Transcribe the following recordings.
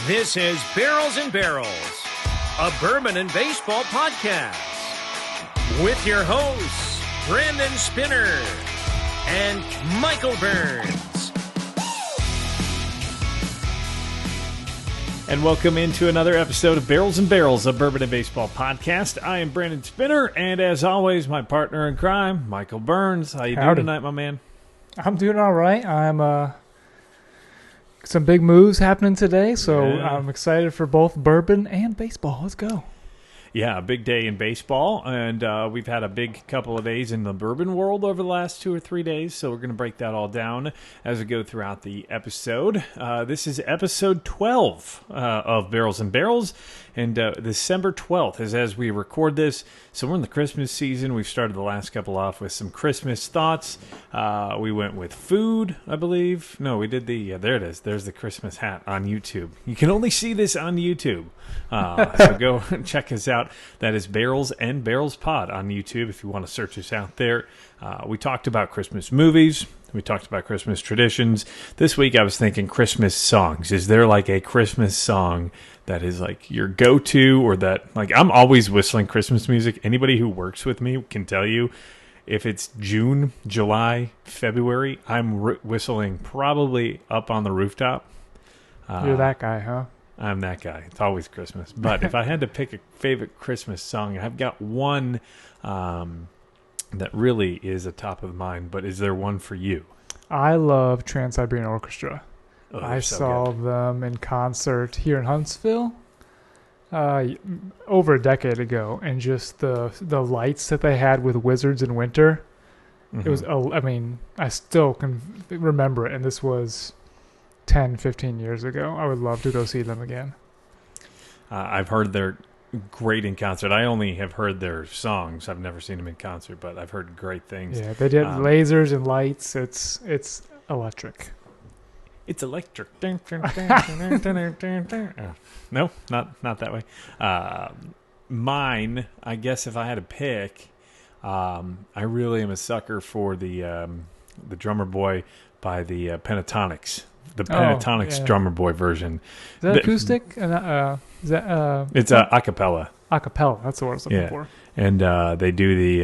This is Barrels and Barrels, a bourbon and baseball podcast, with your hosts, Brandon Spinner and Michael Burns. And welcome into another episode of Barrels and Barrels, a bourbon and baseball podcast. I am Brandon Spinner, and as always, my partner in crime, Michael Burns. How you doing tonight, my man? I'm doing all right. I'm some big moves happening today, so I'm excited for both bourbon and baseball. Let's go. Yeah, a big day in baseball, and we've had a big couple of days in the bourbon world over the last 2 or 3 days, so we're going to break that all down as we go throughout the episode. This is episode 12 of Barrels and Barrels, and December 12th is as we record this, so we're in the Christmas season. We've started the last couple off with some Christmas thoughts. We went with food, I believe. No, we did there it is. There's the Christmas hat on YouTube. You can only see this on YouTube, so go check us out. That is Barrels and Barrels Pod on YouTube if you want to search us out there. We talked about Christmas movies. We talked about Christmas traditions. This week I was thinking Christmas songs. Is there like a Christmas song that is like your go-to, or that, like, I'm always whistling Christmas music. Anybody who works with me can tell you if it's June, July, February, I'm whistling probably up on the rooftop. You're that guy, huh? I'm that guy. It's always Christmas. But if I had to pick a favorite Christmas song, I've got one that really is a top of mind. But is there one for you? I love Trans-Siberian Orchestra. Oh, I saw them in concert here in Huntsville over a decade ago, and just the lights that they had with Wizards in Winter. Mm-hmm. It was, I still can remember it, and this was 10, 15 years ago. I would love to go see them again. I've heard they're great in concert. I only have heard their songs. I've never seen them in concert, but I've heard great things. Yeah, they did lasers and lights. It's electric. It's electric. No, not that way. Mine, I guess if I had to pick, I really am a sucker for the Drummer Boy by the Pentatonics. The Pentatonics Drummer Boy version. Is that acoustic? It's a cappella. A cappella. That's the word I was looking for. And they do the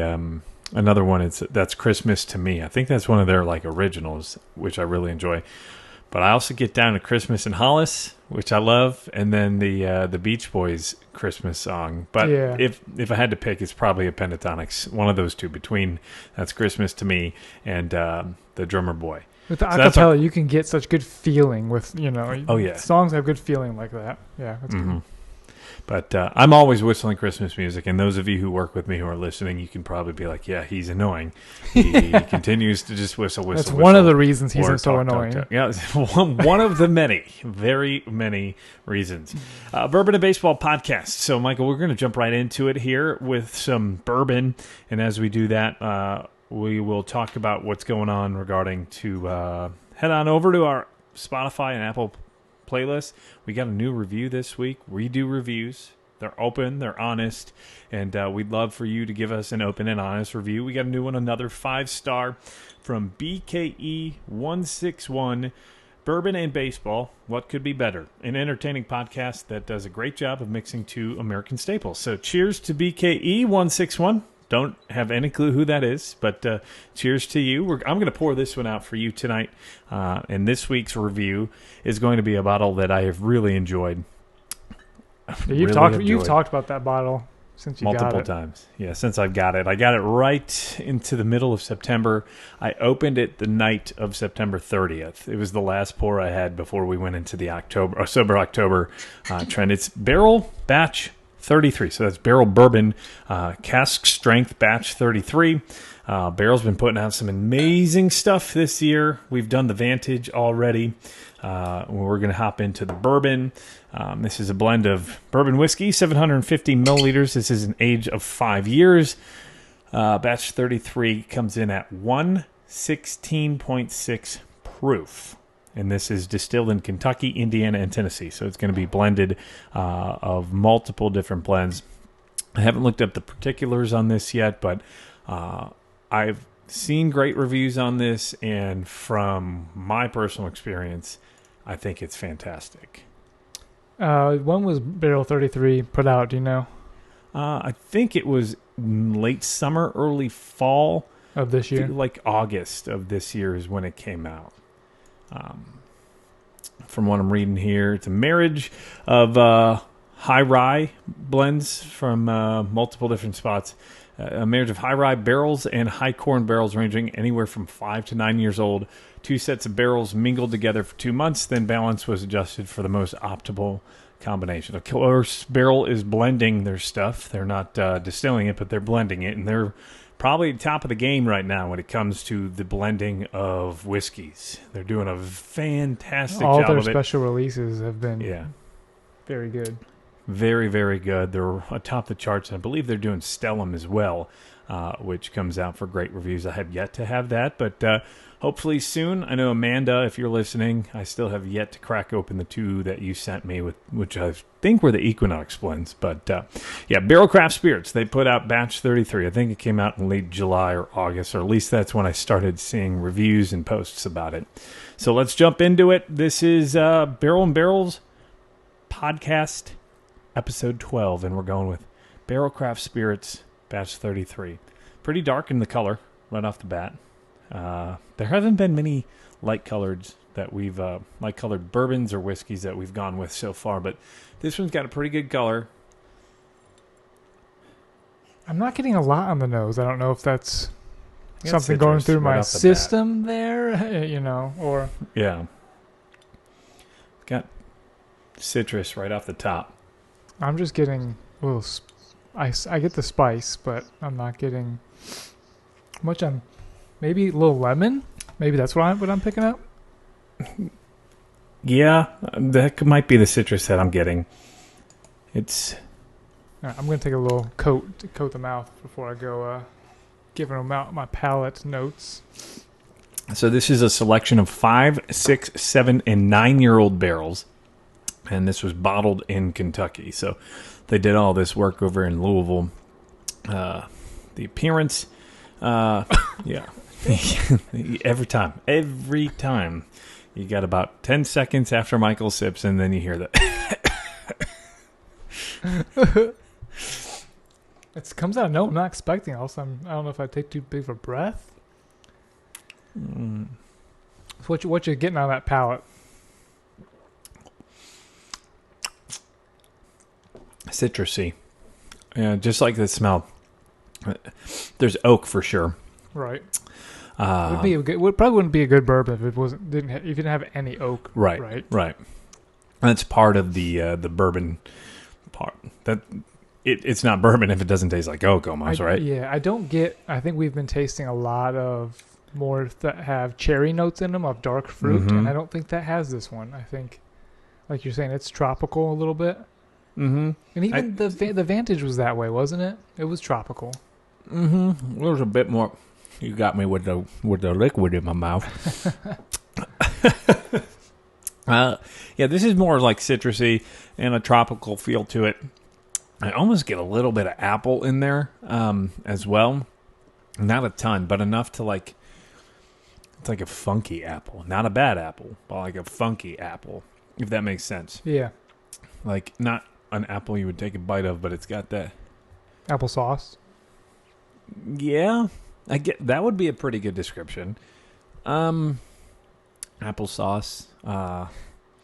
another one. That's Christmas to Me. I think that's one of their like originals, which I really enjoy. But I also get down to Christmas in Hollis, which I love, and then the Beach Boys Christmas song. But if I had to pick, it's probably a Pentatonics. One of those two between That's Christmas to Me and the Drummer Boy. With the acapella, you can get such good feeling with, songs have good feeling like that. Yeah, that's good. But I'm always whistling Christmas music, and those of you who work with me who are listening, you can probably be like, yeah, he's annoying. He continues to just whistle. That's one of the reasons he's so annoying. Talk. Yeah, one of the many, very many reasons. Bourbon and Baseball podcast. So, Michael, we're going to jump right into it here with some bourbon, and as we do that, we will talk about what's going on regarding to head on over to our Spotify and Apple playlist. We got a new review this week. We do reviews. They're open, they're honest, and we'd love for you to give us an open and honest review. We got a new one, another 5-star from BKE161, Bourbon and Baseball. What could be better? An entertaining podcast that does a great job of mixing two American staples. So cheers to BKE161. Don't have any clue who that is, but cheers to you. I'm going to pour this one out for you tonight, and this week's review is going to be a bottle that I have really enjoyed. You've talked about that bottle since you got it. Multiple times. Yeah, since I've got it. I got it right into the middle of September. I opened it the night of September 30th. It was the last pour I had before we went into the sober October trend. It's Barrel Batch 33. So that's Barrell Bourbon, cask strength batch 33. Barrell's been putting out some amazing stuff this year. We've done the Vantage already. We're going to hop into the bourbon. This is a blend of bourbon whiskey, 750 milliliters. This is an age of 5 years. Batch 33 comes in at 116.6 proof. And this is distilled in Kentucky, Indiana, and Tennessee. So it's going to be blended of multiple different blends. I haven't looked up the particulars on this yet, but I've seen great reviews on this. And from my personal experience, I think it's fantastic. When was Barrel 33 put out? Do you know? I think it was late summer, early fall Of this year? like August of this year is when it came out. From what I'm reading here, it's a marriage of high rye blends from multiple different spots. A marriage of high rye barrels and high corn barrels ranging anywhere from 5 to 9 years old. 2 sets of barrels mingled together for 2 months, then balance was adjusted for the most optimal combination. Of course, Barrell is blending their stuff. They're not distilling it, but they're blending it, and they're probably top of the game right now when it comes to the blending of whiskeys. They're doing a fantastic All job their of it. special releases have been very good. Very, very good. They're atop the charts, and I believe they're doing Stellum as well, which comes out for great reviews. I have yet to have that, but hopefully soon. I know, Amanda, if you're listening, I still have yet to crack open the 2 that you sent me, which I think were the Equinox blends. But, Barrel Craft Spirits, they put out Batch 33. I think it came out in late July or August, or at least that's when I started seeing reviews and posts about it. So let's jump into it. This is Barrel and Barrels podcast, episode 12, and we're going with Barrel Craft Spirits, Batch 33. Pretty dark in the color right off the bat. There haven't been many light-colored bourbons or whiskeys that we've gone with so far, but this one's got a pretty good color. I'm not getting a lot on the nose. I don't know if that's Got something going citrus through right my off the system there, or... Yeah. Got citrus right off the top. I'm just getting a little... I get the spice, but I'm not getting much on... Maybe a little lemon? Maybe that's what I'm picking up? Yeah, that might be the citrus that I'm getting. It's... All right, I'm going to take a little coat to coat the mouth before I go giving them out my palate notes. So this is a selection of 5, 6, 7, and 9-year-old barrels. And this was bottled in Kentucky. So they did all this work over in Louisville. The appearance, yeah. every time. You got about 10 seconds after Michael sips, and then you hear that. It comes out. No, I'm not expecting. Also, I don't know if I take too big of a breath. So what you getting on that palate? Citrusy. Yeah, just like the smell. There's oak for sure. Right. Probably wouldn't be a good bourbon if it if you didn't have any oak. Right. That's part of the bourbon part. That it's not bourbon if it doesn't taste like oak almost, right? Yeah, I think we've been tasting a lot of more that have cherry notes in them of dark fruit, and I don't think that has this one. I think, like you're saying, it's tropical a little bit. Mm-hmm. And even the Vantage was that way, wasn't it? It was tropical. Mm-hmm. There's a bit more. You got me with the liquid in my mouth. This is more like citrusy and a tropical feel to it. I almost get a little bit of apple in there as well. Not a ton, but enough to like... It's like a funky apple. Not a bad apple, but like a funky apple, if that makes sense. Yeah. Like, not an apple you would take a bite of, but it's got that... Applesauce? Yeah. I get that would be a pretty good description. Applesauce.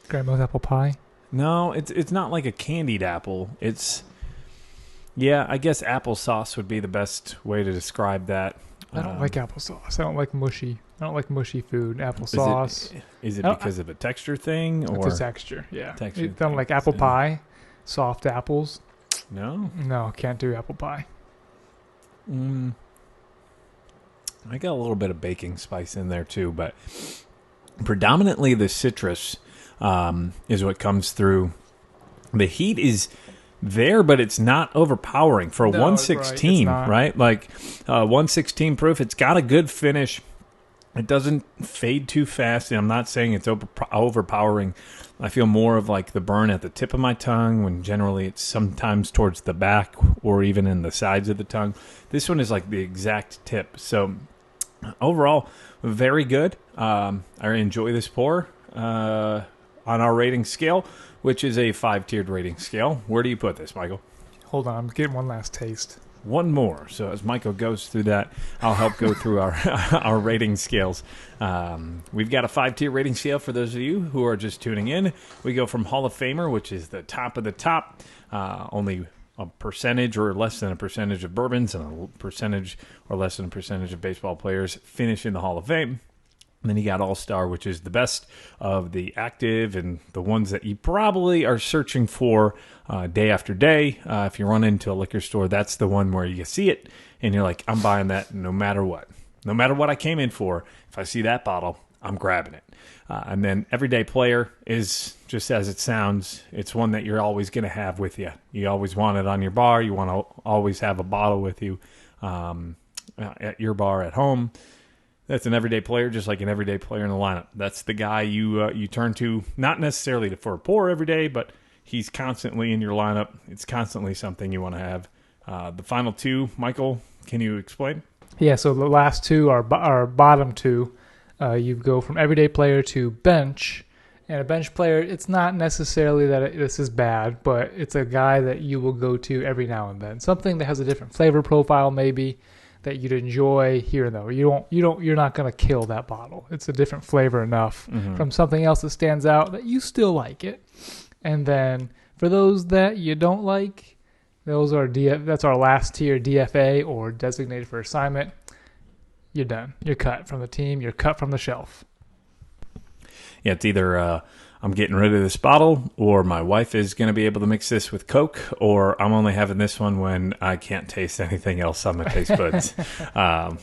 Grandma's apple pie? No, it's not like a candied apple. It's... Yeah, I guess applesauce would be the best way to describe that. I don't like applesauce. I don't like mushy food. Applesauce. Is it because of a texture thing? Or it's a texture, yeah. I don't thing. like apple pie, soft apples. No? No, can't do apple pie. I got a little bit of baking spice in there too, but predominantly the citrus is what comes through. The heat is there, but it's not overpowering for a 116, right? Like 116 proof. It's got a good finish. It doesn't fade too fast, and I'm not saying it's overpowering. I feel more of like the burn at the tip of my tongue, when generally it's sometimes towards the back or even in the sides of the tongue. This one is like the exact tip. So overall, very good. I enjoy this pour. on our rating scale, which is a 5-tiered rating scale. Where do you put this, Michael? Hold on, I'm getting one last taste. One more. So as Michael goes through that, I'll help go through our our rating scales. We've got a 5-tier rating scale for those of you who are just tuning in. We go from Hall of Famer, which is the top of the top, only a percentage or less than a percentage of bourbons and a percentage or less than a percentage of baseball players finish in the Hall of Fame. And then you got All-Star, which is the best of the active and the ones that you probably are searching for day after day. If you run into a liquor store, that's the one where you see it and you're like, I'm buying that no matter what. No matter what I came in for, if I see that bottle, I'm grabbing it. And then Everyday Player is just as it sounds. It's one that you're always going to have with you. You always want it on your bar. You want to always have a bottle with you at your bar at home. That's an everyday player, just like an everyday player in the lineup. That's the guy you turn to, not necessarily for a pour every day, but he's constantly in your lineup. It's constantly something you want to have. The final two, Michael, can you explain? Yeah, so the last two are bottom two. You go from everyday player to bench. And a bench player, it's not necessarily that this is bad, but it's a guy that you will go to every now and then. Something that has a different flavor profile, maybe, that you'd enjoy here and there. You're not going to kill that bottle. It's a different flavor enough from something else that stands out that you still like it. And then for those that you don't like, those are that's our last tier, DFA or designated for assignment. You're done. You're cut from the team. You're cut from the shelf. Yeah, it's either I'm getting rid of this bottle, or my wife is going to be able to mix this with Coke, or I'm only having this one when I can't taste anything else on my taste buds,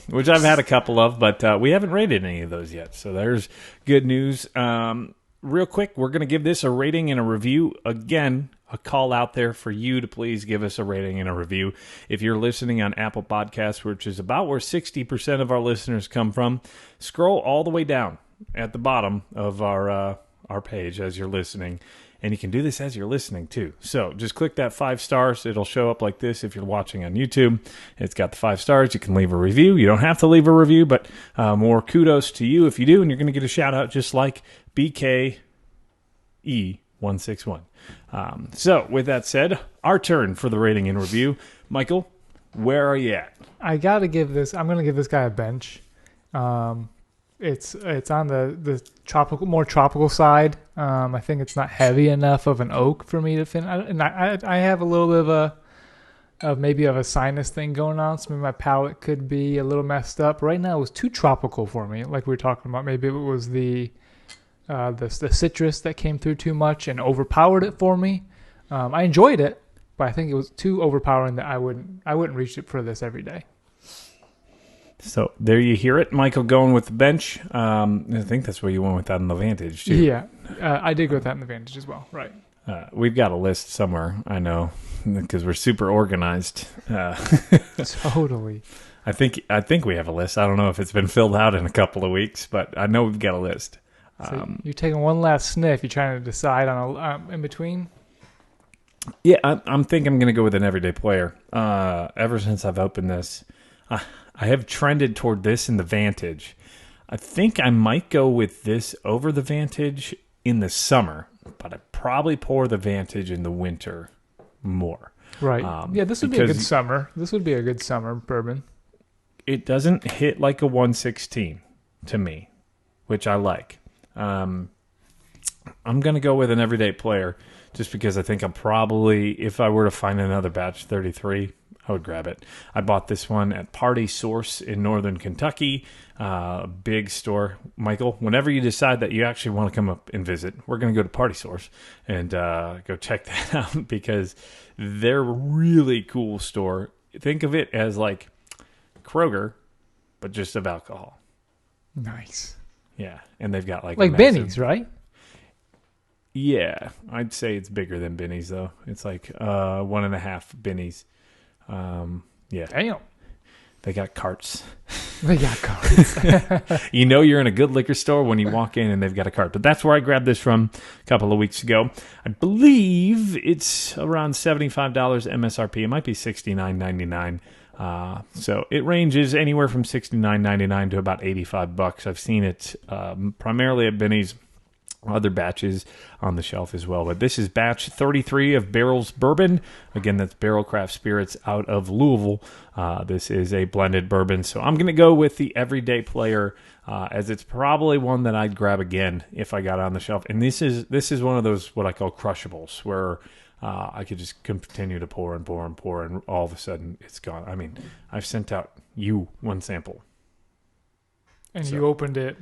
which I've had a couple of, but we haven't rated any of those yet. So there's good news. Real quick, we're going to give this a rating and a review. Again, a call out there for you to please give us a rating and a review. If you're listening on Apple Podcasts, which is about where 60% of our listeners come from, scroll all the way down at the bottom of our page as you're listening, and you can do this as you're listening too. So just click that 5 stars. It'll show up like this if you're watching on YouTube. It's got the 5 stars. You can leave a review. You don't have to leave a review, but more kudos to you if you do, and you're going to get a shout out just like BKE161. So with that said, our turn for the rating and review. Michael, where are you at? I'm going to give this guy a bench. It's on the more tropical side. I think it's not heavy enough of an oak for me to finish. And I have a little bit of a sinus thing going on, so maybe my palate could be a little messed up. Right now, it was too tropical for me, like we were talking about. Maybe it was the citrus that came through too much and overpowered it for me. I enjoyed it, but I think it was too overpowering that I wouldn't reach it for this every day. So there you hear it, Michael going with the bench. I think that's where you went with that in the Vantage, too. Yeah, I did go with that in the Vantage as well, right. We've got a list somewhere, I know, because we're super organized. Totally. I think we have a list. I don't know if it's been filled out in a couple of weeks, but I know we've got a list. So you're taking one last sniff. You're trying to decide on in between? Yeah, I'm thinking I'm going to go with an everyday player. Ever since I've opened this, I have trended toward this in the Vantage. I think I might go with this over the Vantage in the summer, but I'd probably pour the Vantage in the winter more. Right. Yeah, this would be a good summer. This would be a good summer bourbon. It doesn't hit like a 116 to me, which I like. I'm going to go with an everyday player just because I think I'm probably, if I were to find another batch 33, I would grab it. I bought this one at Party Source in Northern Kentucky, big store. Michael, whenever you decide that you actually want to come up and visit, we're going to go to Party Source and go check that out because they're a really cool store. Think of it as like Kroger, but just of alcohol. Nice. Yeah, and they've got like Benny's, right? Yeah, I'd say it's bigger than Benny's though. It's like 1.5 Benny's. Yeah. Damn. They got carts. They got carts. You know you're in a good liquor store when you walk in and they've got a cart. But that's where I grabbed this from a couple of weeks ago. I believe it's around $75 MSRP. It might be $69.99. So it ranges anywhere from $69.99 to about $85. I've seen it primarily at Benny's. other batches on the shelf as well. But this is batch 33 of Barrell Bourbon. Again, that's Barrel Craft Spirits out of Louisville. This is a blended bourbon. So I'm going to go with the Everyday Player, as it's probably one that I'd grab again if I got it on the shelf. And this is one of those what I call crushables, where I could just continue to pour and pour and pour, and all of a sudden it's gone. I mean, I've sent out you one sample. And so, you opened it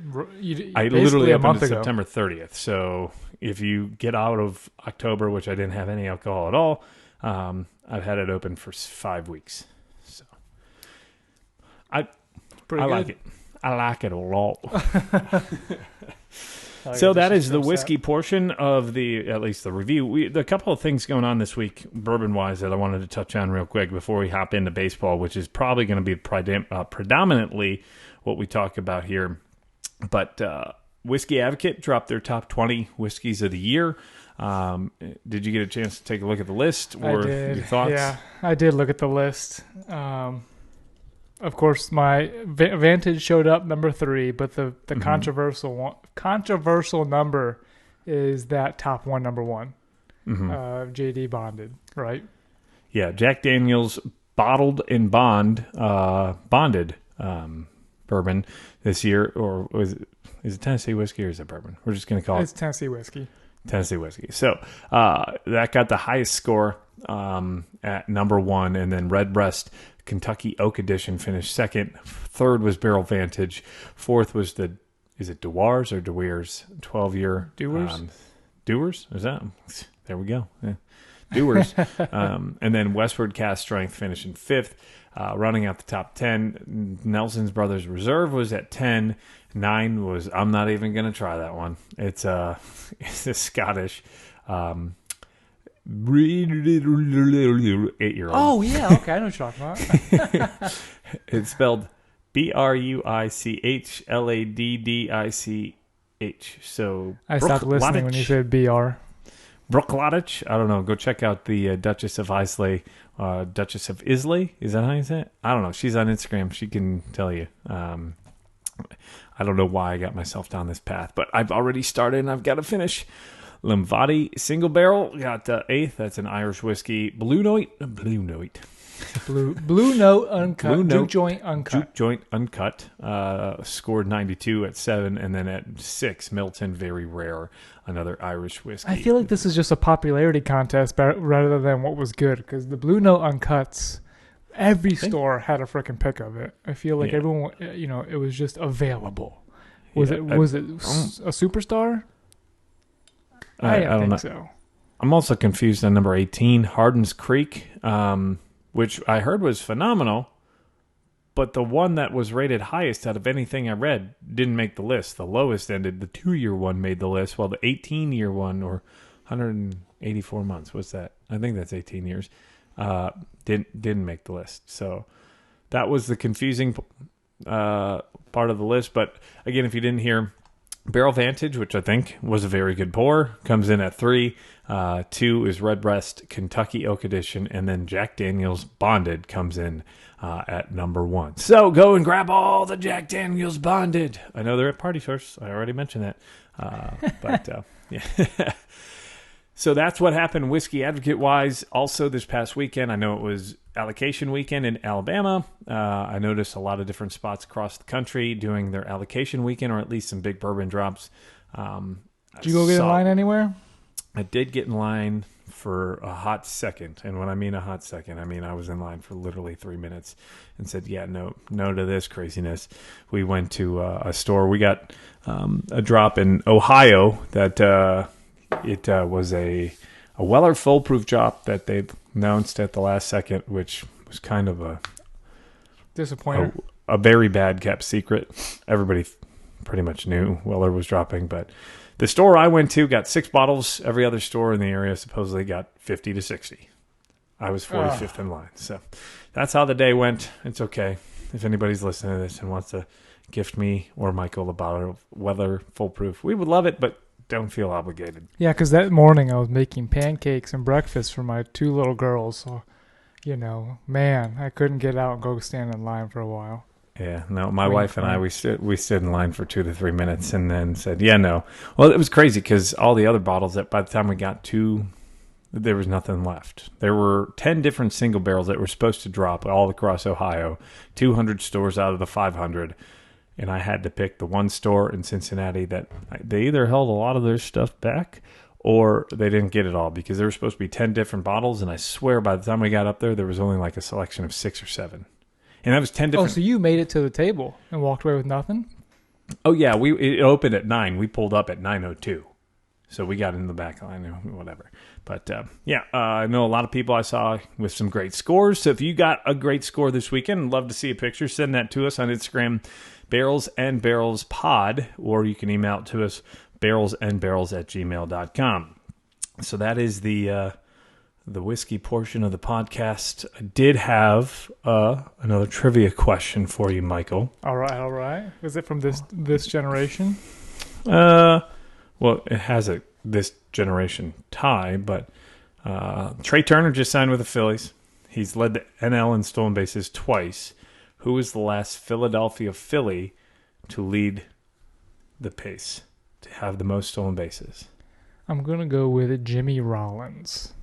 I literally opened it September 30th. So if you get out of October, which I didn't have any alcohol at all, I've had it open for 5 weeks. So I like it. I like it a lot. So that is the whiskey portion of at least the review. A couple of things going on this week, bourbon-wise, that I wanted to touch on real quick before we hop into baseball, which is probably going to be predominantly what we talk about here. But Whiskey Advocate dropped their top 20 whiskeys of the year. Did you get a chance to take a look at the list, or I did. Your thoughts? Yeah, I did look at the list. Of course, my Vantage showed up number 3, but the controversial number is that top one, number 1, JD Bonded, right? Yeah, Jack Daniel's bottled and bonded bourbon this year, or is it Tennessee whiskey or is it bourbon? We're just going to call it's Tennessee whiskey. Tennessee whiskey. So that got the highest score at number 1, and then Redbreast Kentucky Oak Edition finished second. Third was Barrel Vantage. Fourth was is it Dewar's or DeWeers 12-year? Dewar's? Dewar's? Is that? There we go. Yeah. Dewar's. And then Westward Cast Strength finishing 5th. Running out the top 10, Nelson's Brothers Reserve was at 10. 9 was, I'm not even going to try that one. It's a Scottish 8-year-old. Oh, yeah. Okay, I know what you're talking about. It's spelled BRUICHLADDICH. So I stopped listening when you said BR. Brookladich. I don't know. Go check out the Duchess of Islay. Duchess of Islay. Is that how you say it? I don't know. She's on Instagram. She can tell you. I don't know why I got myself down this path, but I've already started and I've got to finish. Limvadi Single Barrel got 8th. That's an Irish whiskey. Blue Note Uncut. Juke Joint Uncut. Scored 92 at 7, and then at 6, Milton Very Rare, another Irish whiskey. I feel like this is just a popularity contest rather than what was good, because the Blue Note Uncuts, every store had a freaking pick of it. I feel like everyone, it was just available. Was it a superstar? I don't think so. I'm also confused on number 18, Hardin's Creek, which I heard was phenomenal, but the one that was rated highest out of anything I read didn't make the list. The lowest ended, the 2-year one made the list, while the 18-year one, or 184 months, what's that? I think that's 18 years, didn't make the list. So that was the confusing part of the list. But again, if you didn't hear, Barrel Vantage, which I think was a very good pour, comes in at 3. 2 is Redbreast Kentucky Oak Edition, and then Jack Daniel's Bonded comes in at number 1. So go and grab all the Jack Daniel's Bonded. I know they're at Party Source. I already mentioned that. But yeah. So that's what happened Whiskey Advocate-wise. Also this past weekend, I know it was allocation weekend in Alabama. I noticed a lot of different spots across the country doing their allocation weekend, or at least some big bourbon drops. Did you go get in line anywhere? I did get in line for a hot second. And when I mean a hot second, I mean I was in line for literally 3 minutes and said, no to this craziness. We went to a store. We got a drop in Ohio that it was a Weller foolproof drop that they announced at the last second, which was kind of a disappointing. A very bad kept secret. Everybody pretty much knew Weller was dropping, but the store I went to got 6 bottles. Every other store in the area supposedly got 50 to 60. I was 45th in line. So that's how the day went. It's okay. If anybody's listening to this and wants to gift me or Michael a bottle of Weller foolproof, we would love it, but don't feel obligated. Yeah, because that morning I was making pancakes and breakfast for my 2 little girls. So, man, I couldn't get out and go stand in line for a while. Yeah, no, my wife and I, we stood in line for 2 to 3 minutes and then said, yeah, no. Well, it was crazy because all the other bottles, that by the time we got to, there was nothing left. There were 10 different single barrels that were supposed to drop all across Ohio, 200 stores out of the 500. And I had to pick the one store in Cincinnati that they either held a lot of their stuff back or they didn't get it all because there were supposed to be 10 different bottles. And I swear by the time we got up there was only like a selection of 6 or 7. And that was 10 different. Oh, so you made it to the table and walked away with nothing? Oh, yeah. It opened at 9. We pulled up at 9:02. So we got in the back line or whatever. But, I know a lot of people I saw with some great scores. So if you got a great score this weekend, I'd love to see a picture. Send that to us on Instagram, Barrels and Barrels Pod, or you can email it to us, barrelsandbarrels@gmail.com. So that is the whiskey portion of the podcast. I did have another trivia question for you, Michael. All right. Is it from this generation? Well, it has this generation tie, but Trey Turner just signed with the Phillies. He's led the NL in stolen bases twice. Who was the last Philadelphia Philly to lead the pace, to have the most stolen bases? I'm going to go with Jimmy Rollins.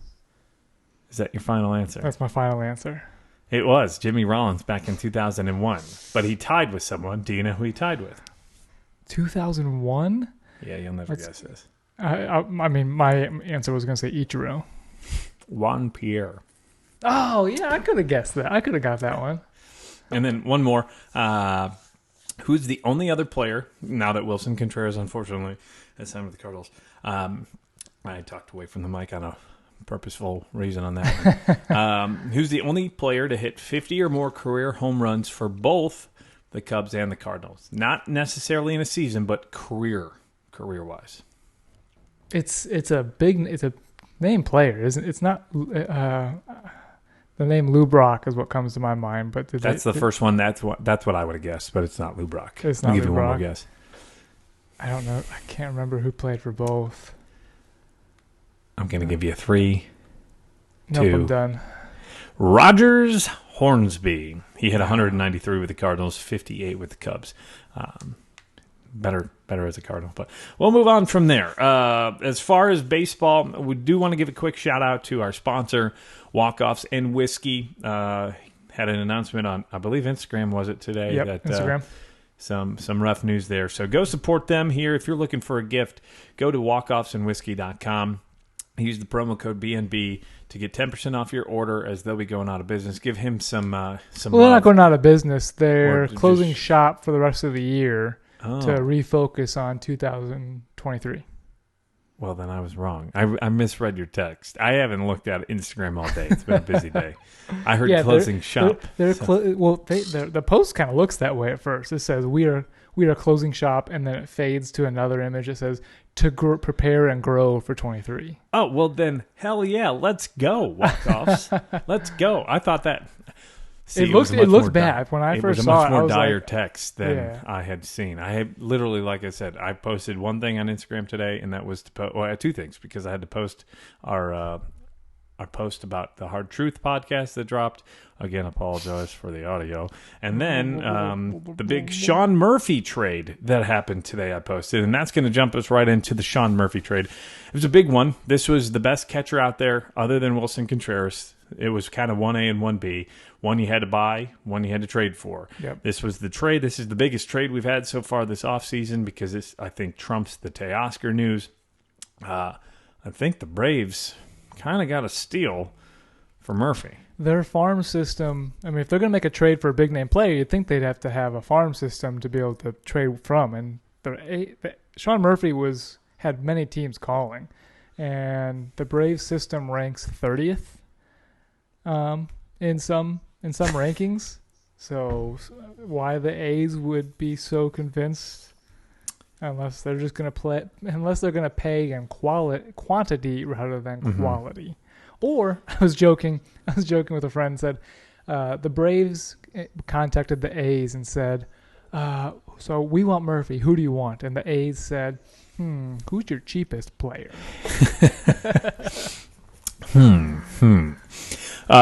Is that your final answer? That's my final answer. It was Jimmy Rollins back in 2001, but he tied with someone. Do you know who he tied with? 2001? Yeah, you'll never guess this. I mean, my answer was going to say Ichiro. Juan Pierre. Oh, yeah, I could have guessed that. I could have got that one. And then one more. Who's the only other player, now that Wilson Contreras, unfortunately, has signed with the Cardinals? I talked away from the mic on a purposeful reason on that one. Who's the only player to hit 50 or more career home runs for both the Cubs and the Cardinals? Not necessarily in a season, but career-wise. It's a name player, isn't it? It's not the name Lou Brock is what comes to my mind, but that's the first one. That's what I would have guessed, but it's not Lou Brock. It's not I'll Lou give you Brock. one more guess. I don't know. I can't remember who played for both. I'm going to give you 3, 2. Nope, I'm done. Rogers Hornsby. He hit 193 with the Cardinals, 58 with the Cubs. Better as a Cardinal, but we'll move on from there. As far as baseball, we do want to give a quick shout out to our sponsor, Walk-Offs and Whiskey. Had an announcement on, I believe, Instagram, was it today? Yep, Instagram. Some rough news there. So go support them here. If you're looking for a gift, go to walkoffsandwhiskey.com. Use the promo code BNB to get 10% off your order, as they'll be going out of business. Give him some Well, they're not going out of business. They're closing just shop for the rest of the year to refocus on 2023. Well, then I was wrong. I misread your text. I haven't looked at Instagram all day. It's been a busy day. I heard closing shop. The post kind of looks that way at first. It says we are closing shop, and then it fades to another image that says to prepare and grow for 23. Oh, well then, hell yeah, let's go, walk-offs. Let's go. I thought that. See, it looked bad when I first saw it. It was a much more dire text than I had seen. I had literally, like I said, I posted one thing on Instagram today, and that was to post. Well, I had 2 things because I had to post our post about the Hard Truth podcast that dropped. Again, apologize for the audio. And then the big Sean Murphy trade that happened today I posted, and that's going to jump us right into the Sean Murphy trade. It was a big one. This was the best catcher out there other than Wilson Contreras. It was kind of 1A and 1B. One you had to buy, one you had to trade for. Yep. This was the trade. This is the biggest trade we've had so far this offseason because this, I think, trumps the Teoscar news. I think the Braves kind of got a steal for Murphy. Their farm system, I mean, if they're going to make a trade for a big-name player, you'd think they'd have to have a farm system to be able to trade from. And Sean Murphy had many teams calling. And the Braves system ranks 30th in some rankings. So why the A's would be so convinced, unless they're just going to pay in quantity rather than quality. Or I was joking with a friend and said the Braves contacted the A's and said, so we want Murphy. Who do you want? And the A's said, who's your cheapest player?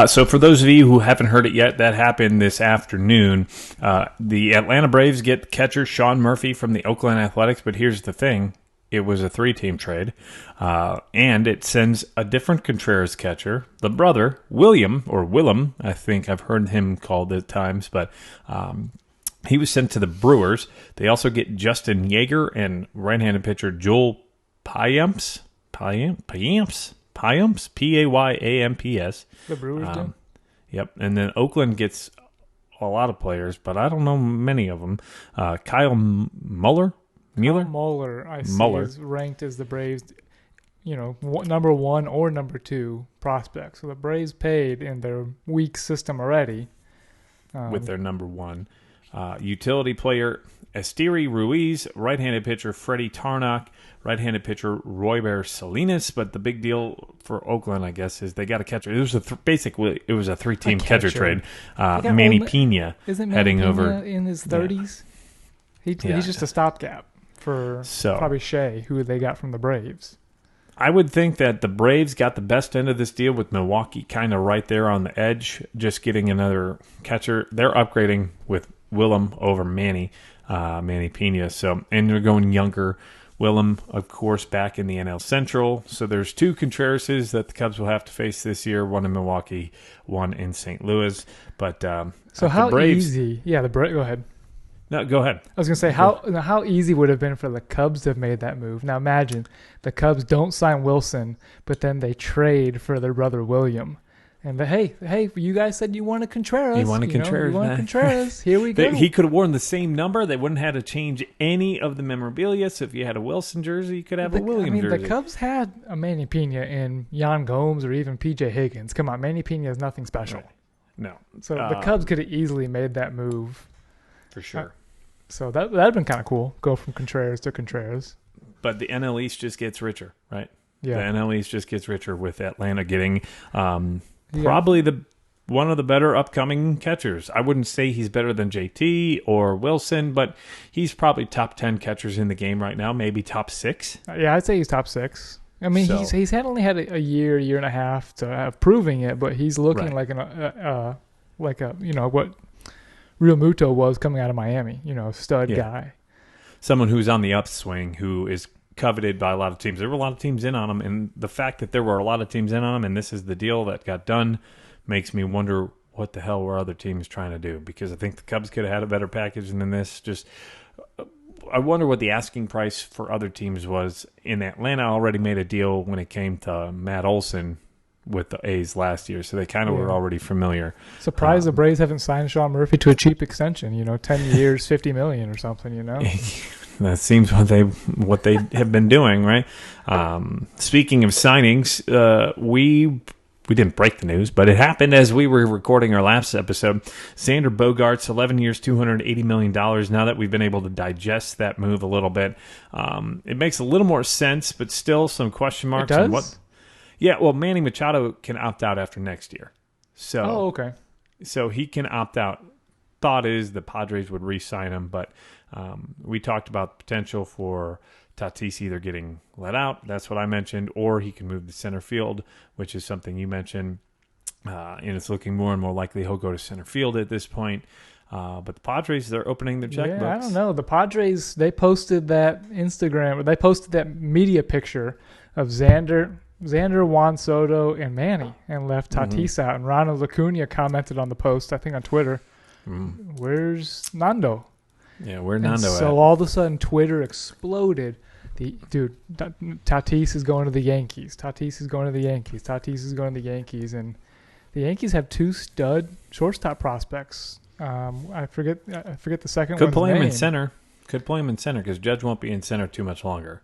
So for those of you who haven't heard it yet, that happened this afternoon. The Atlanta Braves get catcher Sean Murphy from the Oakland Athletics, but here's the thing. It was a 3-team trade, and it sends a different Contreras catcher, the brother, William, or Willem, I think I've heard him called at times, but he was sent to the Brewers. They also get Justin Yeager and right-handed pitcher Joel Payamps, Payamps, Payamps. The Brewers do? Yep, and then Oakland gets a lot of players, but I don't know many of them. Kyle Muller, I see is ranked as the Braves, number 1 or number 2 prospect. So the Braves paid in their weak system already. With their number 1. Utility player Esteri Ruiz, right-handed pitcher Freddie Tarnock, right-handed pitcher Royber Salinas. But the big deal for Oakland, I guess, is they got a catcher. It was basically it was a 3-team catcher trade. Manny Pena heading over in his 30s. Yeah. He's just a stopgap for probably Shea, who they got from the Braves. I would think that the Braves got the best end of this deal with Milwaukee kind of right there on the edge, just getting another catcher. They're upgrading with Willem over Manny Pena. And they're going younger. Willem, of course, back in the NL Central. So there's 2 Contrerases that the Cubs will have to face this year, one in Milwaukee, one in St. Louis. But so how Braves, easy? Yeah, go ahead. No, go ahead. I was going to say, how easy would it have been for the Cubs to have made that move? Now imagine the Cubs don't sign Wilson, but then they trade for their brother William. And hey, you guys said you wanted Contreras. You wanted Contreras. Here we go. He could have worn the same number. They wouldn't have had to change any of the memorabilia. So if you had a Wilson jersey, you could have a William jersey. The Cubs had a Manny Pena in Yan Gomes or even P.J. Higgins. Come on, Manny Pena is nothing special. Right. No. So the Cubs could have easily made that move. For sure. So that would have been kind of cool. Go from Contreras to Contreras. But the NL East just gets richer, right? Yeah. The NL East just gets richer with Atlanta getting probably one of the better upcoming catchers. I wouldn't say he's better than JT or Wilson, but he's probably top 10 catchers in the game right now, maybe top 6. Yeah, I'd say he's top 6. I mean, he's only had a year and a half to have proving it, but he's looking like what Real Muto was coming out of Miami, stud guy. Someone who's on the upswing, who is coveted by a lot of teams. There were a lot of teams in on him, and the fact that there were a lot of teams in on him, and this is the deal that got done, makes me wonder what the hell were other teams trying to do, because I think the Cubs could have had a better package than this. I wonder what the asking price for other teams was. In Atlanta already made a deal when it came to Matt Olson with the A's last year, so they kind of were already familiar. Surprised the Braves haven't signed Sean Murphy to a cheap extension, 10 years, $50 million or something, That seems what they have been doing, right? Speaking of signings, we didn't break the news, but it happened as we were recording our last episode. Xander Bogaerts, 11 years, $280 million. Now that we've been able to digest that move a little bit, it makes a little more sense, but still some question marks. It does? Yeah, well, Manny Machado can opt out after next year. Okay. So he can opt out. Thought is the Padres would re-sign him, but we talked about the potential for Tatis either getting let out, that's what I mentioned, or he can move to center field, which is something you mentioned. And it's looking more and more likely he'll go to center field at this point. But the Padres, they're opening their checkbooks. Yeah, I don't know. The Padres, they posted that media picture of Xander, Juan Soto, and Manny, and left Tatis out. And Ronald Acuna commented on the post, I think on Twitter, where's Nando? Yeah, where's Nando at? So all of a sudden, Twitter exploded. Tatis is going to the Yankees. Tatis is going to the Yankees. Tatis is going to the Yankees. And the Yankees have 2 stud shortstop prospects. I forget the second one. Could play him in center. Could play him in center because Judge won't be in center too much longer.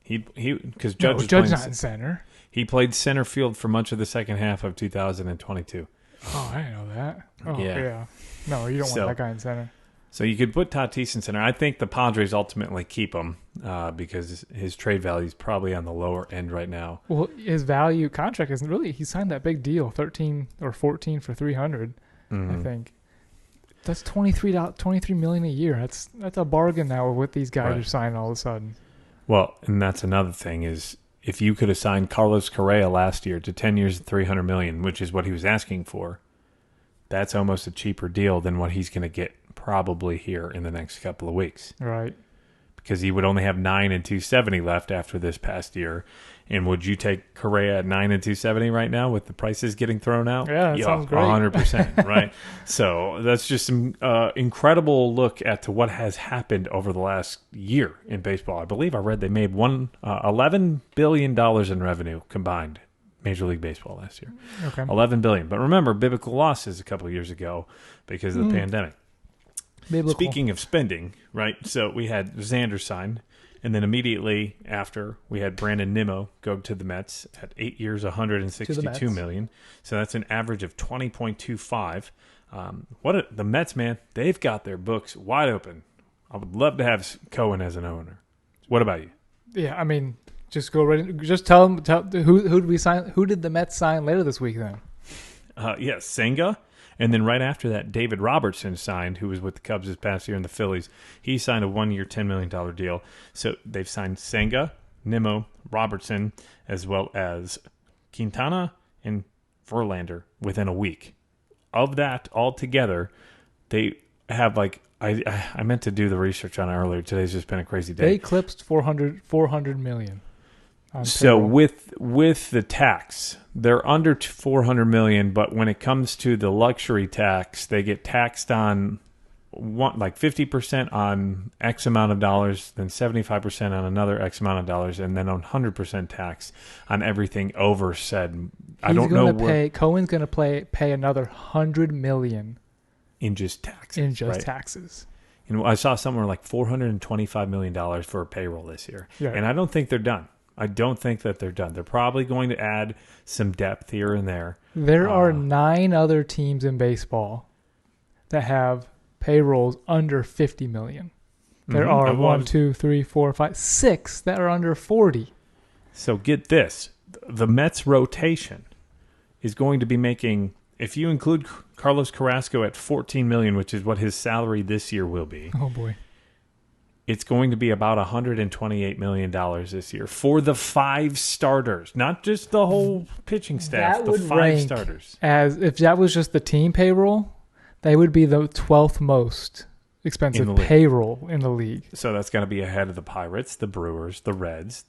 Because Judge's not in center. He played center field for much of the second half of 2022. Oh, I didn't know that. Oh, yeah. No, you don't want that guy in center. So you could put Tatis in center. I think the Padres ultimately keep him because his trade value is probably on the lower end right now. Well, his contract isn't really. He signed that big deal, 13 or 14 for $300, I think. That's $23 million a year. That's a bargain now with what these guys are signing all of a sudden. Well, and that's another thing is if you could have signed Carlos Correa last year to 10 years and $300 million, which is what he was asking for, that's almost a cheaper deal than what he's going to get probably here in the next couple of weeks. Right. Because he would only have 9 and 270 left after this past year. And would you take Correa at 9 and 270 right now with the prices getting thrown out? Yeah, that sounds great. 100%, right? So that's just some incredible look at to what has happened over the last year in baseball. I believe I read they made $11 billion in revenue combined, Major League Baseball last year. Okay. $11 billion. But remember, biblical losses a couple of years ago because of the pandemic. Biblical. Speaking of spending, right? So we had Xander signed, and then immediately after we had Brandon Nimmo go to the Mets at 8 years, $162 million. So that's an average of 20.25. The Mets, man, they've got their books wide open. I would love to have Cohen as an owner. What about you? Yeah, I mean, just go right. Just tell them who did we sign? Who did the Mets sign later this week then? Yes, Senga. And then right after that, David Robertson signed, who was with the Cubs this past year in the Phillies. He signed a 1-year, $10 million deal. So they've signed Senga, Nimmo, Robertson, as well as Quintana and Verlander within a week. Of that altogether, they have I meant to do the research on it earlier. Today's just been a crazy day. They eclipsed 400 million. So with the tax, they're under 400 million, but when it comes to the luxury tax, they get taxed on 50% on X amount of dollars, then 75% on another X amount of dollars, and then on 100% tax on everything over said. I don't know where Cohen's going to pay another 100 million in just taxes. Taxes. I saw somewhere like $425 million for a payroll this year, and I don't think they're done. I don't think that they're done. They're probably going to add some depth here and there. There are 9 other teams in baseball that have payrolls under 50 million. There are 1, 2, 3, 4, 5, 6 that are under 40. So get this. The Mets rotation is going to be making, if you include Carlos Carrasco at $14 million, which is what his salary this year will be. Oh, boy. It's going to be about $128 million this year for the 5 starters, not just the whole pitching staff, the 5 starters. As if that was just the team payroll, they would be the 12th most expensive payroll in the league. So that's going to be ahead of the Pirates, the Brewers, the Reds,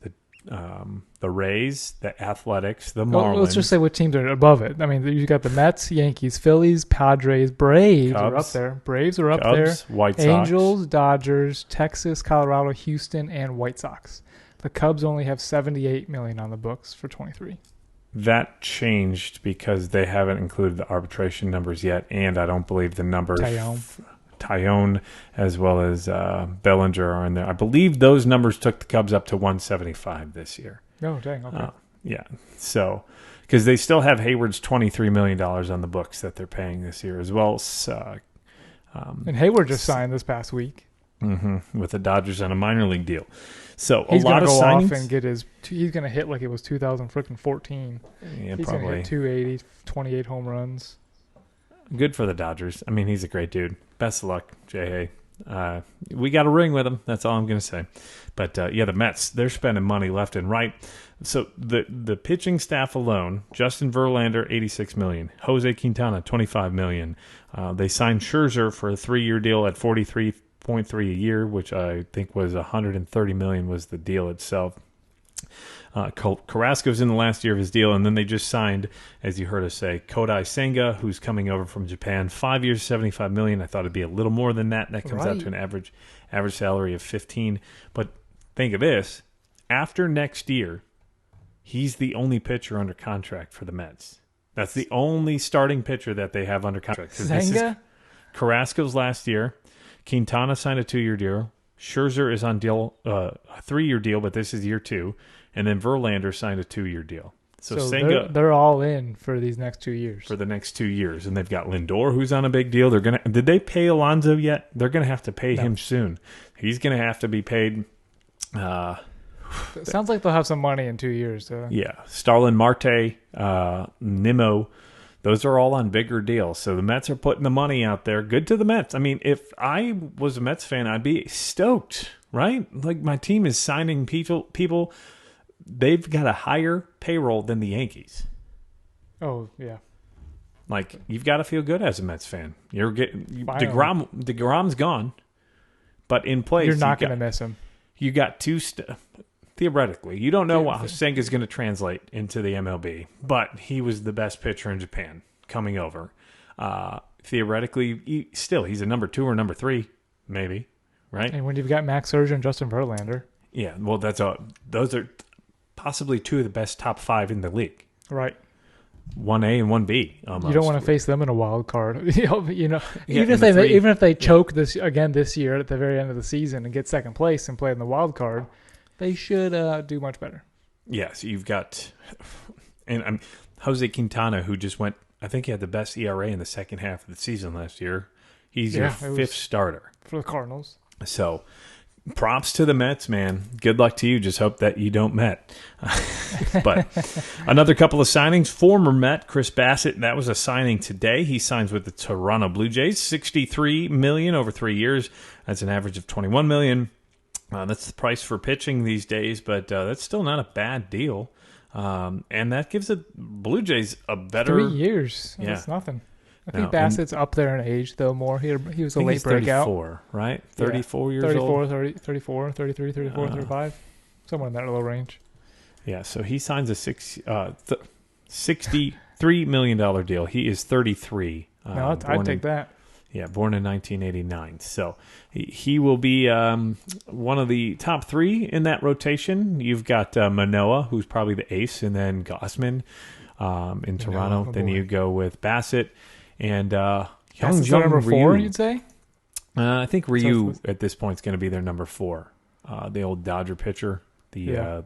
the Rays, the Athletics, the Marlins. Let's just say what teams are above it. I mean, you got the Mets, Yankees, Phillies, Padres, Braves Cubs, are up there. Braves are up Cubs, there. White Sox. Angels, Dodgers, Texas, Colorado, Houston, and White Sox. The Cubs only have $78 million on the books for 23. That changed because they haven't included the arbitration numbers yet, and I don't believe the numbers. Tyone as well as Bellinger are in there. I believe those numbers took the Cubs up to 175 this year. Oh, dang, okay. Yeah. So, because they still have Hayward's $23 million on the books that they're paying this year as well. And Hayward just signed this past week. With the Dodgers on a minor league deal. So he's a lot of signings. Off and get he's going to hit like it was 2014. Yeah, he's probably. Going to hit 280, 28 home runs. Good for the Dodgers. I mean, he's a great dude. Best of luck, J.A. We got a ring with him. That's all I'm going to say. But, the Mets, they're spending money left and right. So the pitching staff alone, Justin Verlander, $86 million. Jose Quintana, $25 million. They signed Scherzer for a 3-year deal at $43.3 a year, which I think was $130 million was the deal itself. Carrasco's in the last year of his deal, and then they just signed, as you heard us say, Kodai Senga, who's coming over from Japan, 5 years, $75 million. I thought it'd be a little more than that. That comes out to an average salary of $15. But think of this: after next year, he's the only pitcher under contract for the Mets. That's the only starting pitcher that they have under contract. Senga? Carrasco's last year. Quintana signed a 2-year deal. Scherzer is on a 3-year deal, but this is year 2. And then Verlander signed a 2-year deal. So Senga, they're all in for these next 2 years. For the next 2 years. And they've got Lindor, who's on a big deal. Did they pay Alonso yet? They're going to have to pay him soon. He's going to have to be paid. It sounds like they'll have some money in 2 years. Yeah. Starlin Marte, Nimmo, those are all on bigger deals. So the Mets are putting the money out there. Good to the Mets. I mean, if I was a Mets fan, I'd be stoked, right? Like my team is signing people. they've got a higher payroll than the Yankees. Oh, yeah. Like, you've got to feel good as a Mets fan. You're getting DeGrom's gone, but in place, you're not going to miss him. You got two. Theoretically, you don't know how Senga's going to translate into the MLB, but he was the best pitcher in Japan coming over. Theoretically, he's a number 2 or number 3, maybe, right? And when you've got Max Scherzer and Justin Verlander, yeah, well, those are possibly 2 of the best top 5 in the league, right? 1A and 1B. Almost. You don't want to face them in a wild card, Yeah, even if they choke this year at the very end of the season and get second place and play in the wild card, they should do much better. Yes, you've got, and Jose Quintana, who just went. I think he had the best ERA in the second half of the season last year. He's your 5th starter for the Cardinals. So, props to the Mets, man. Good luck to you. Just hope that you don't Met. But another couple of signings. Former Met Chris Bassett. That was a signing today. He signs with the Toronto Blue Jays. $63 million over 3 years. That's an average of $21 million. That's the price for pitching these days, but that's still not a bad deal. And that gives the Blue Jays a better 3 years. Yeah. That's nothing. I think Bassett's up there in age, though, more. He was a late breakout. 34, right? 34 years 34, 33, 34, 35. Somewhere in that little range. Yeah, so he signs a $63 million deal. He is 33. No, I'd take that. Yeah, born in 1989. So he will be one of the top 3 in that rotation. You've got Manoah, who's probably the ace, and then Gausman in Toronto. Then you go with Bassett and Bassett's number 4, you'd say? I think Ryu at this point is going to be their number 4, the old Dodger pitcher. The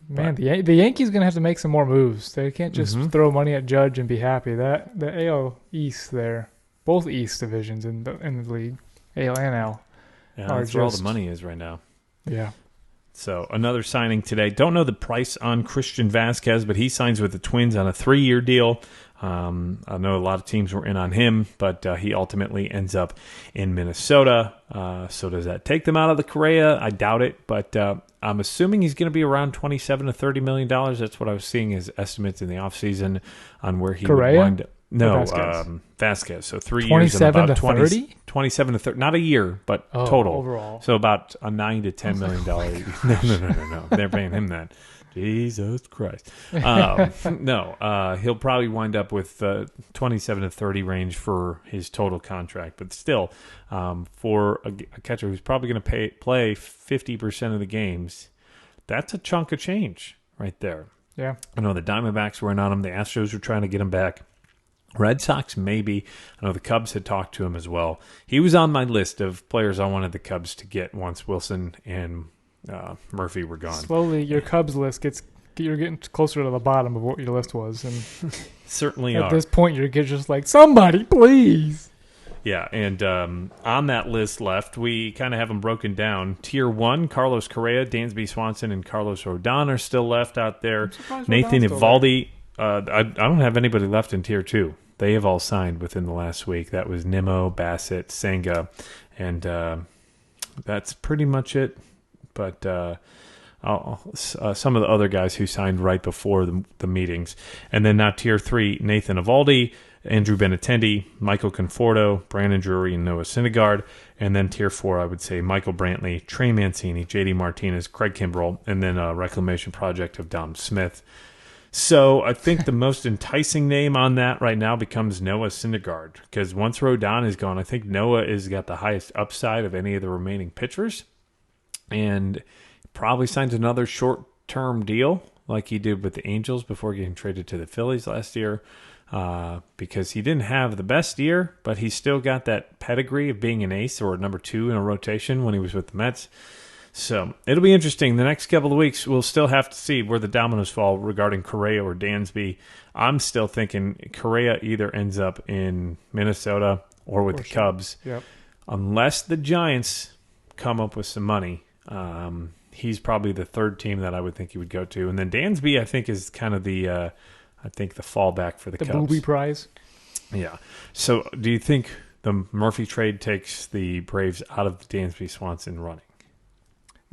Yankees going to have to make some more moves. They can't just throw money at Judge and be happy. The AL East there. Both East divisions in the league, AL and L. Yeah, that's where all the money is right now. Yeah. So another signing today. Don't know the price on Christian Vasquez, but he signs with the Twins on a 3-year deal. I know a lot of teams were in on him, but he ultimately ends up in Minnesota. So does that take them out of the Correa? I doubt it, but I'm assuming he's going to be around $27 to $30 million. That's what I was seeing as estimates in the offseason on where he would wind up. No, Vasquez. So 3 years and about 30? 27 to 30. Not a year, but total. Overall. So about a $9 to $10 million. No. They're paying him that. Jesus Christ. He'll probably wind up with 27 to 30 range for his total contract. But still, for a catcher who's probably going to play 50% of the games, that's a chunk of change right there. Yeah. I know the Diamondbacks were in on him. The Astros were trying to get him back. Red Sox, maybe. I know the Cubs had talked to him as well. He was on my list of players I wanted the Cubs to get once Wilson and Murphy were gone. Slowly, your Cubs list you're getting closer to the bottom of what your list was. And certainly at this point, you're just like, somebody, please. Yeah, and on that list left, we kind of have them broken down. Tier 1, Carlos Correa, Dansby Swanson, and Carlos Rodon are still left out there. Nathan Eovaldi. I don't have anybody left in Tier 2. They have all signed within the last week. That was Nimmo, Bassett, Senga, and that's pretty much it. But some of the other guys who signed right before the meetings. And then now Tier 3, Nathan Eovaldi, Andrew Benintendi, Michael Conforto, Brandon Drury, and Noah Syndergaard. And then Tier 4, I would say Michael Brantley, Trey Mancini, J.D. Martinez, Craig Kimbrell, and then a reclamation project of Dom Smith. So I think the most enticing name on that right now becomes Noah Syndergaard, because once Rodon is gone, I think Noah has got the highest upside of any of the remaining pitchers, and probably signs another short-term deal like he did with the Angels before getting traded to the Phillies last year, because he didn't have the best year, but he still got that pedigree of being an ace or a number 2 in a rotation when he was with the Mets. So it'll be interesting. The next couple of weeks, we'll still have to see where the dominoes fall regarding Correa or Dansby. I'm still thinking Correa either ends up in Minnesota or with the Cubs. Yep. Unless the Giants come up with some money, he's probably the third team that I would think he would go to. And then Dansby, I think, is kind of the fallback for the Cubs. The booby prize. Yeah. So do you think the Murphy trade takes the Braves out of the Dansby-Swanson running?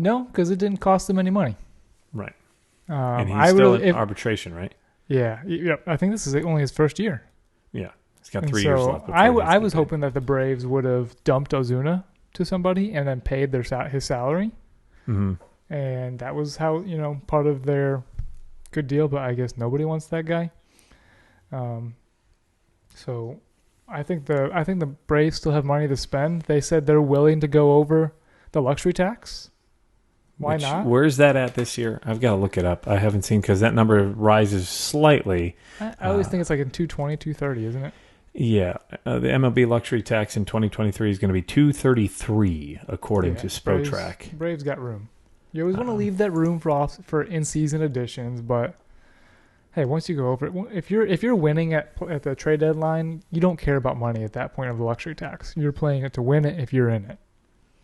No, because it didn't cost them any money. Right. And he's still in arbitration, right? Yeah. I think this is only his first year. Yeah. He's got 3 years left. I was hoping that the Braves would have dumped Ozuna to somebody and then paid his salary. Mm-hmm. And that was how, part of their good deal, but I guess nobody wants that guy. So I think the Braves still have money to spend. They said they're willing to go over the luxury tax. Why not? Where's that at this year? I've got to look it up. I haven't seen because that number rises slightly. I always think it's like in 220, 230, isn't it? Yeah. The MLB luxury tax in 2023 is going to be $233 according to Spotrac. Braves got room. You always want to leave that room for in-season additions, but hey, once you go over it, if you're winning at the trade deadline, you don't care about money at that point of the luxury tax. You're playing it to win it if you're in it.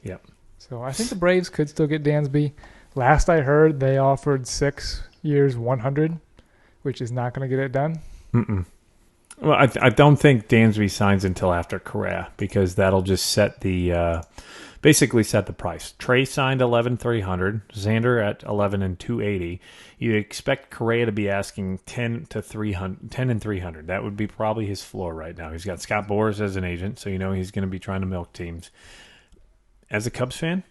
Yep. So I think the Braves could still get Dansby. Last I heard, they offered 6 years, 100, which is not going to get it done. Mm-mm. Well, I don't think Dansby signs until after Correa because that'll just set the basically set the price. Trey signed 11,300, Xander at 11,280. You expect Correa to be asking 10 and 300. That would be probably his floor right now. He's got Scott Boras as an agent, so he's going to be trying to milk teams. As a Cubs fan,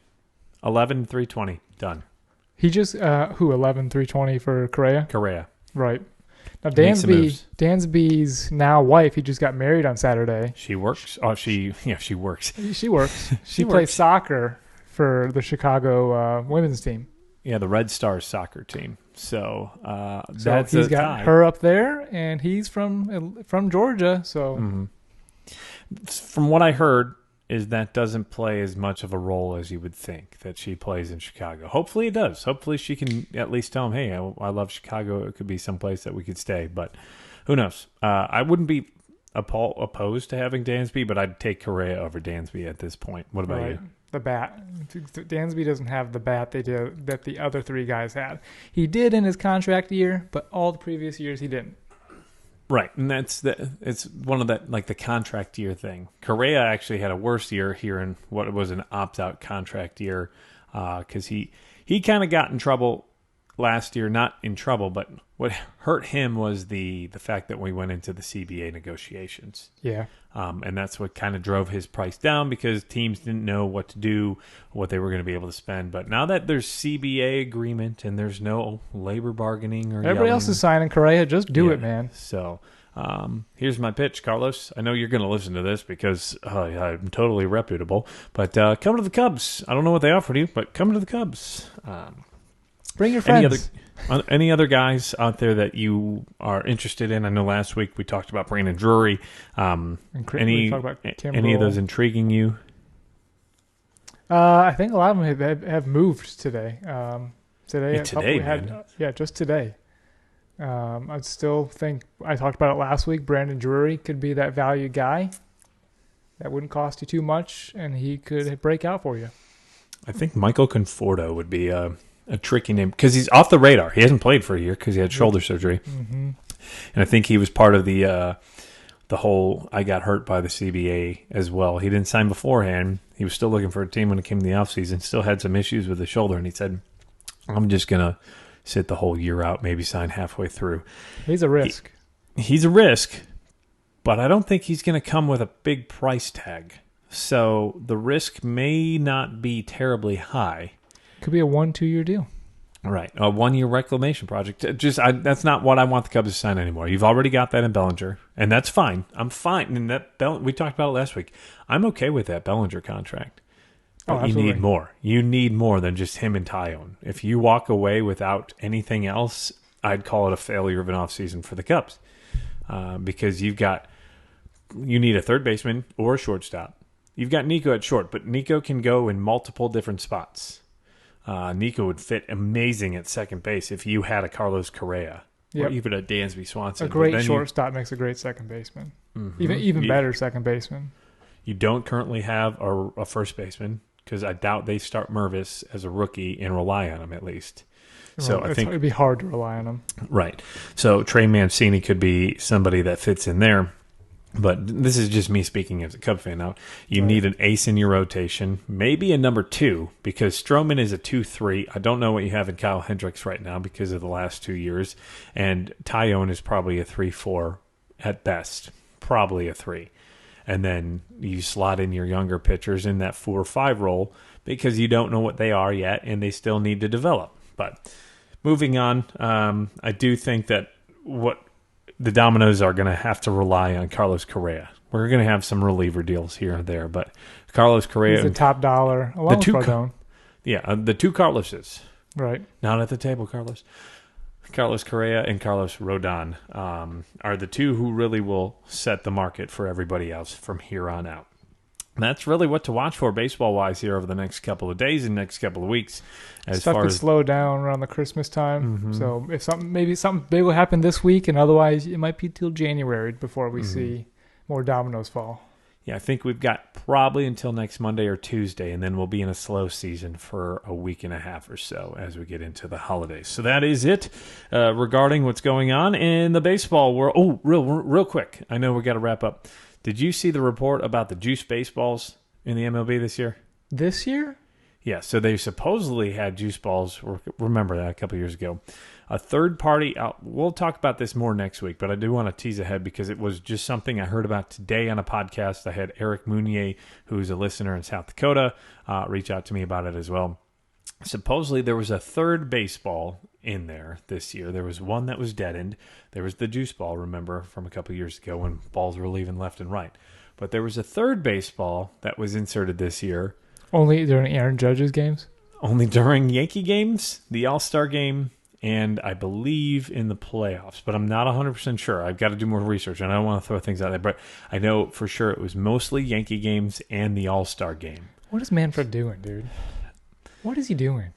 11,320 done. He just 11,320 for Correa. Correa, right. Now, Dansby's now wife, he just got married on Saturday. She works. Oh, she works. She works. She plays soccer for the Chicago women's team. Yeah, the Red Stars soccer team. So he's got her up there, and he's from Georgia. So, from what I heard, is that doesn't play as much of a role as you would think that she plays in Chicago. Hopefully it does. Hopefully she can at least tell him, hey, I love Chicago. It could be someplace that we could stay. But who knows? I wouldn't be opposed to having Dansby, but I'd take Correa over Dansby at this point. What about you? The bat. Dansby doesn't have the bat that the other three guys had. He did in his contract year, but all the previous years he didn't. Right, and it's one of that, like the contract year thing. Correa actually had a worse year here in what was an opt-out contract year because he kind of got in trouble last year. Not in trouble, but what hurt him was the fact that we went into the CBA negotiations. Yeah. And that's what kind of drove his price down because teams didn't know what to do, what they were going to be able to spend. But now that there's CBA agreement and there's no labor bargaining or everybody else is signing Correa, just do it, man. So here's my pitch, Carlos. I know you're going to listen to this because I'm totally reputable. But come to the Cubs. I don't know what they offered you, but come to the Cubs. Bring your friends. Any other guys out there that you are interested in? I know last week we talked about Brandon Drury. Any of those intriguing you? I think a lot of them have moved today. Today, just today. I still think I talked about it last week. Brandon Drury could be that value guy. That wouldn't cost you too much, and he could break out for you. I think Michael Conforto would be a tricky name because he's off the radar. He hasn't played for a year because he had shoulder surgery, and I think he was part of the whole I got hurt by the CBA as well. He didn't sign beforehand. He was still looking for a team when it came to the offseason. Still had some issues with the shoulder, and he said, "I'm just gonna sit the whole year out, maybe sign halfway through." He's a risk. He's a risk, but I don't think he's going to come with a big price tag. So the risk may not be terribly high. Could be a 1-2 year deal. Right. A 1-year reclamation project. That's not what I want the Cubs to sign anymore. You've already got that in Bellinger, and that's fine. I'm fine. And we talked about it last week. I'm okay with that Bellinger contract. But you need more. You need more than just him and Tyone. If you walk away without anything else, I'd call it a failure of an offseason for the Cubs. Because you need a third baseman or a shortstop. You've got Nico at short, but Nico can go in multiple different spots. Nico would fit amazing at second base if you had a Carlos Correa or even a Dansby Swanson. A great shortstop makes a great second baseman. Even better second baseman. You don't currently have a first baseman because I doubt they start Mervis as a rookie and rely on him at least. So I think it'd be hard to rely on him. Right. So Trey Mancini could be somebody that fits in there. But this is just me speaking as a Cub fan now. You need an ace in your rotation, maybe a number 2, because Stroman is a 2-3. I don't know what you have in Kyle Hendricks right now because of the last 2 years. And Tyone is probably a 3-4 at best, probably a 3. And then you slot in your younger pitchers in that 4-5 role because you don't know what they are yet and they still need to develop. But moving on, I do think that what the Dominoes are going to have to rely on Carlos Correa. We're going to have some reliever deals here and there, but Carlos Correa... He's a top dollar. Along with Rodon. The two Carloses. Right. Not at the table, Carlos. Carlos Correa and Carlos Rodon are the two who really will set the market for everybody else from here on out. And that's really what to watch for baseball-wise here over the next couple of days and next couple of weeks. Stuff could slow down around the Christmas time. So if maybe something big will happen this week, and otherwise it might be till January before we see more dominoes fall. Yeah, I think we've got probably until next Monday or Tuesday, and then we'll be in a slow season for a week and a half or so as we get into the holidays. So that is it regarding what's going on in the baseball world. Oh, real quick. I know we got to wrap up. Did you see the report about the juice baseballs in the MLB this year? This year? Yeah, so they supposedly had juice balls. Remember that a couple years ago. A third party, we'll talk about this more next week, but I do want to tease ahead because it was just something I heard about today on a podcast. I had Eric Mounier, who's a listener in South Dakota, reach out to me about it as well. Supposedly there was a third baseball in there this year. There was one that was deadened. There was the juice ball, remember, from a couple years ago when balls were leaving left and right. But there was a third baseball that was inserted this year. Only during Aaron Judge's games? Only during Yankee games, the All-Star game, and I believe in the playoffs. But I'm not 100% sure. I've got to do more research, and I don't want to throw things out there. But I know for sure it was mostly Yankee games and the All-Star game. What is Manfred doing, dude? What is he doing?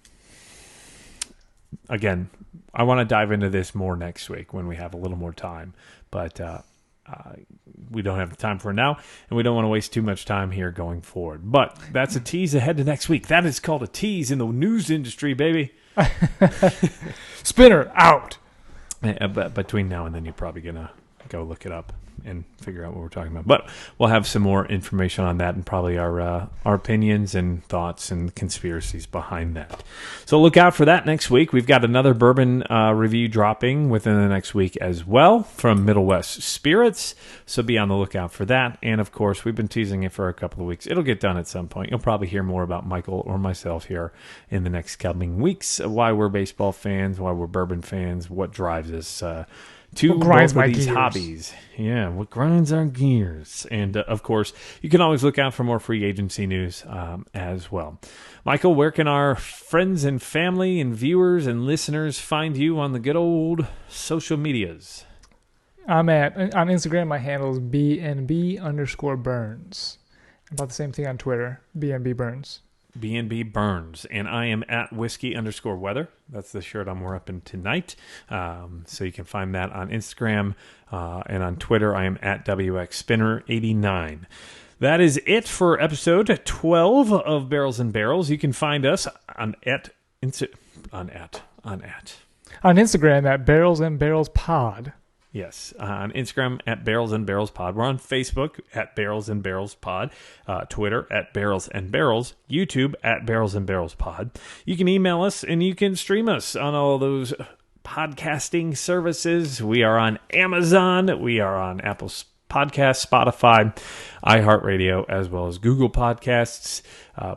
Again, I want to dive into this more next week when we have a little more time. But we don't have the time for it now, and we don't want to waste too much time here going forward. But that's a tease ahead to next week. That is called a tease in the news industry, baby. Spinner, out. But between now and then, you're probably going to go look it up and figure out what we're talking about. But we'll have some more information on that and probably our opinions and thoughts and conspiracies behind that. So look out for that next week. We've got another bourbon review dropping within the next week as well from Middle West Spirits. So be on the lookout for that. And, of course, we've been teasing it for a couple of weeks. It'll get done at some point. You'll probably hear more about Michael or myself here in the next coming weeks, why we're baseball fans, why we're bourbon fans, what drives us to both of these hobbies. Yeah, what grinds our gears. And, of course, you can always look out for more free agency news as well. Michael, where can our friends and family and viewers and listeners find you on the good old social medias? On Instagram, my handle is BNB_Burns. About the same thing on Twitter, BNB Burns. BNB Burns, and I am at whiskey_weather. That's the shirt I'm wearing tonight. So you can find that on Instagram and on Twitter. I am at WXSpinner89. That is it for episode 12 of Barrels and Barrels. You can find us on Instagram at Barrels and Barrels Pod. Yes, on Instagram at Barrels and Barrels Pod. We're on Facebook at Barrels and Barrels Pod, Twitter at Barrels and Barrels, YouTube at Barrels and Barrels Pod. You can email us and you can stream us on all those podcasting services. We are on Amazon. We are on Apple Podcasts, Spotify, iHeartRadio, as well as Google Podcasts.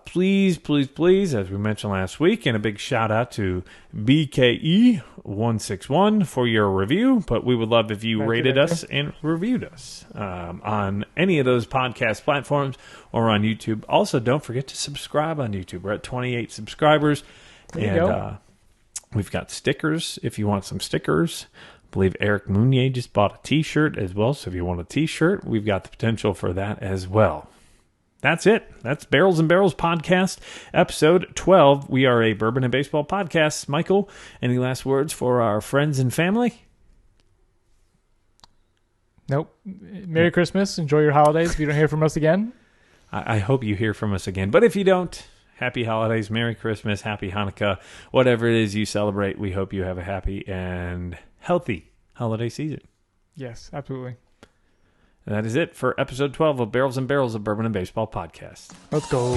Please, as we mentioned last week, and a big shout out to BKE161 for your review. But we would love if you rated us and reviewed us on any of those podcast platforms or on YouTube. Also, don't forget to subscribe on YouTube. We're at 28 subscribers. There you go. We've got stickers if you want some stickers. I believe Eric Mounier just bought a T-shirt as well. So if you want a T-shirt, we've got the potential for that as well. That's it. That's Barrels and Barrels Podcast, episode 12. We are a bourbon and baseball podcast. Michael, any last words for our friends and family? Nope. Merry Christmas. Enjoy your holidays if you don't hear from us again. I hope you hear from us again. But if you don't, happy holidays, Merry Christmas, Happy Hanukkah, whatever it is you celebrate, we hope you have a happy and healthy holiday season. Yes, absolutely. And that is it for episode 12 of Barrels and Barrels of Bourbon and Baseball podcast. Let's go.